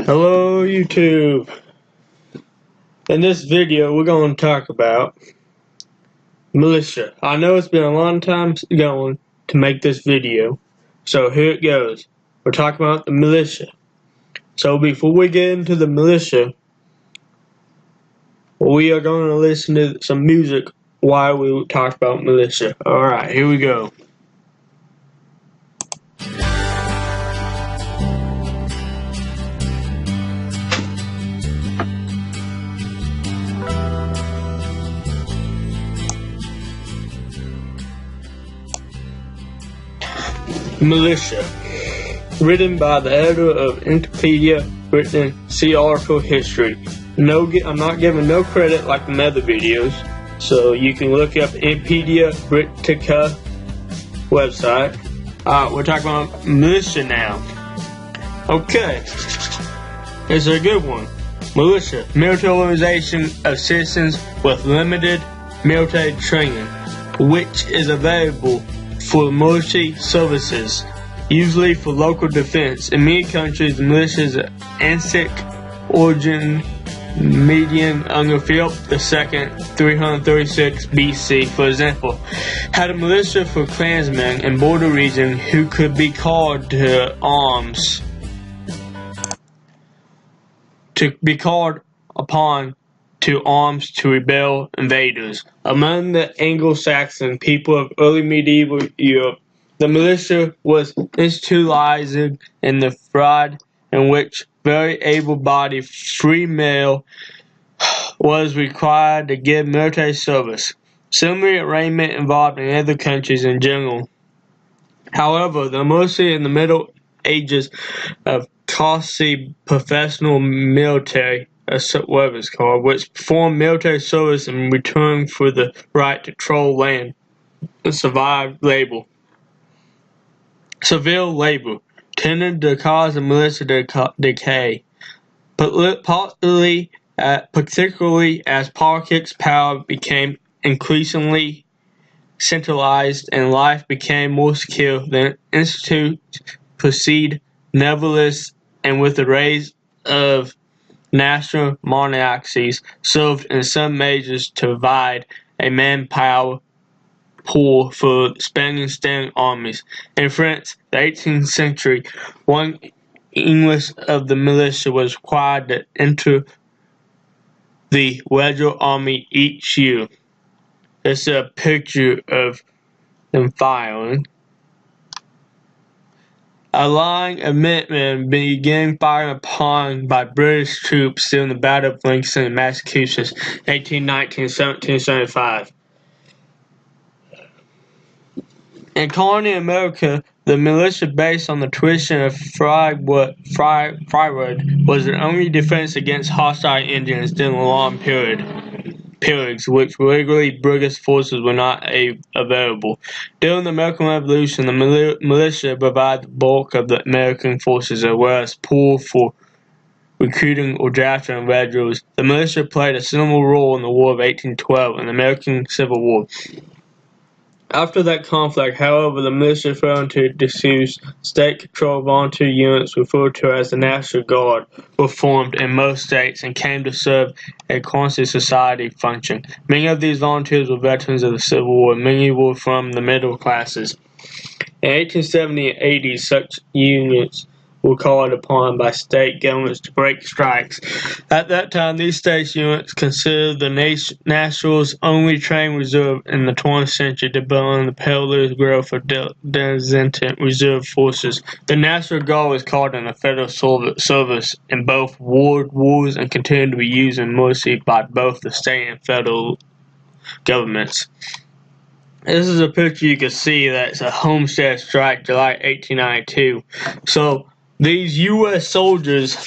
Hello YouTube. In this video we're going to talk about militia. I know it's been a long time going to make this video, so here it goes. We're talking about the militia. So before we get into the militia, we are going to listen to some music while we talk about militia. Alright, here we go. Militia. Written by the editor of Wikipedia, Britain. See article history. I'm not giving no credit like the other videos, so you can look up Wikipedia Britannica website. We're talking about militia now. Okay, it's a good one. Militia, military organization of citizens with limited military training, which is available for military services, usually for local defense. In many countries, the militia is an ancient origin, median under Philip II, 336 BC. For example, had a militia for clansmen in border region who could be called to arms, to repel invaders. Among the Anglo-Saxon people of early medieval Europe, the militia was institutionalized in the fraud in which very able-bodied free male was required to give military service. Similar arrangement involved in other countries in general. However, the militia in the Middle Ages of costly professional military, whatever it's called, which performed military service in return for the right to control land and civil labor, tended to cause the militia decay, particularly as politics power became increasingly centralized and life became more secure. The institute proceeded nevertheless, and with the rise of national monarchies, served in some measures to provide a manpower pool for standing armies. In France, the 18th century, one English of the militia was required to enter the regular army each year. It's a picture of them firing. A line of minutemen began firing upon by British troops during the Battle of Lincoln in Massachusetts, 1819-1775. In colonial America, the militia, based on the tradition of firewood, was the only defense against hostile Indians during a long periods which regularly British forces were not available. During the American Revolution, the militia provided the bulk of the American forces as well as pool for recruiting or drafting regulars. The militia played a similar role in the War of 1812 and the American Civil War. After that conflict, however, the militia fell into disuse. State-controlled volunteer units, referred to as the National Guard, were formed in most states and came to serve a constant society function. Many of these volunteers were veterans of the Civil War, and many were from the middle classes. In 1870 and 80, such units were called upon by state governments to break strikes. At that time, these state units considered the National's only trained reserve in the 20th century to build on the perilous growth of designated reserve forces. The National Guard was called in the federal service in both world wars and continued to be used in mercy by both the state and federal governments. This is a picture you can see that's a Homestead strike, July 1892. So these U.S. soldiers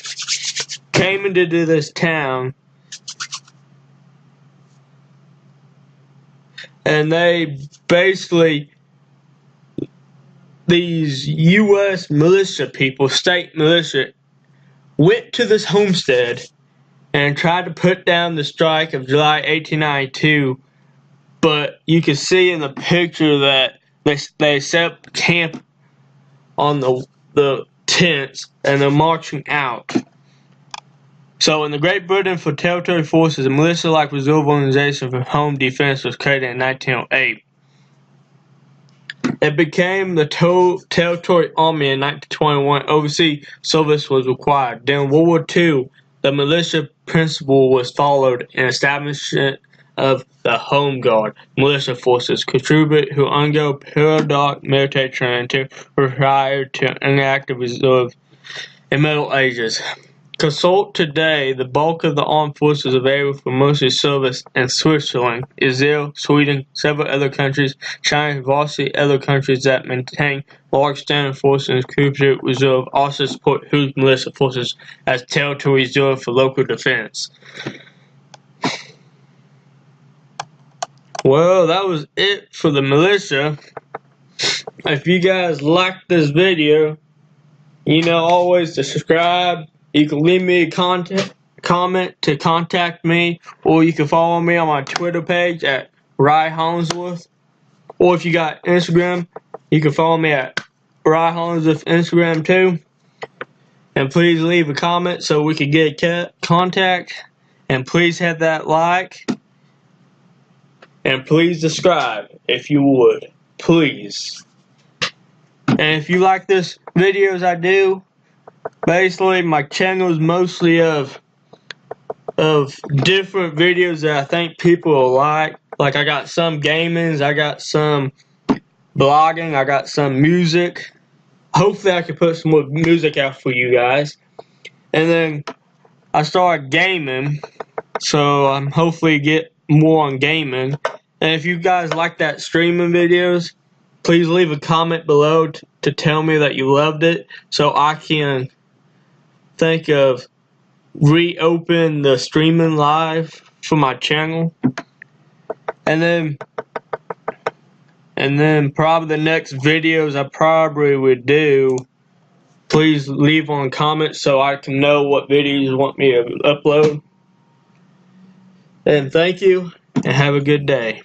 came into this town and these U.S. militia people, state militia, went to this homestead and tried to put down the strike of July 1892. But you can see in the picture that they set up camp on the tents and they're marching out. So in the Great Britain for Territory Forces, a militia-like reserve organization for home defense was created in 1908. It became the Territory Army in 1921. Overseas service was required. During World War II, the militia principle was followed in establishment of the Home Guard militia forces, contribute who undergo periodic military training to retire to inactive reserve in Middle Ages. Consult today. The bulk of the armed forces available for military service in Switzerland, Israel, Sweden, several other countries, China, vastly other countries that maintain large standing forces and contribute reserve also support whose militia forces as territory reserve for local defense. Well, that was it for the militia. If you guys liked this video, you know always to subscribe. You can leave me a comment to contact me, or you can follow me on my Twitter page at Rye Hollingsworth. Or if you got Instagram, you can follow me at Rye Hollingsworth Instagram too. And please leave a comment so we can get contact. And please hit that like. And please subscribe if you would. Please. And if you like this videos I do, basically my channel is mostly of different videos that I think people will like. Like I got some gamings, I got some blogging, I got some music. Hopefully I can put some more music out for you guys. And then I started gaming, so I'm hopefully get more on gaming. And if you guys like that streaming videos, please leave a comment below to tell me that you loved it, so I can think of reopen the streaming live for my channel. And then probably the next videos I probably would do, please leave on comments so I can know what videos you want me to upload. And thank you, and have a good day.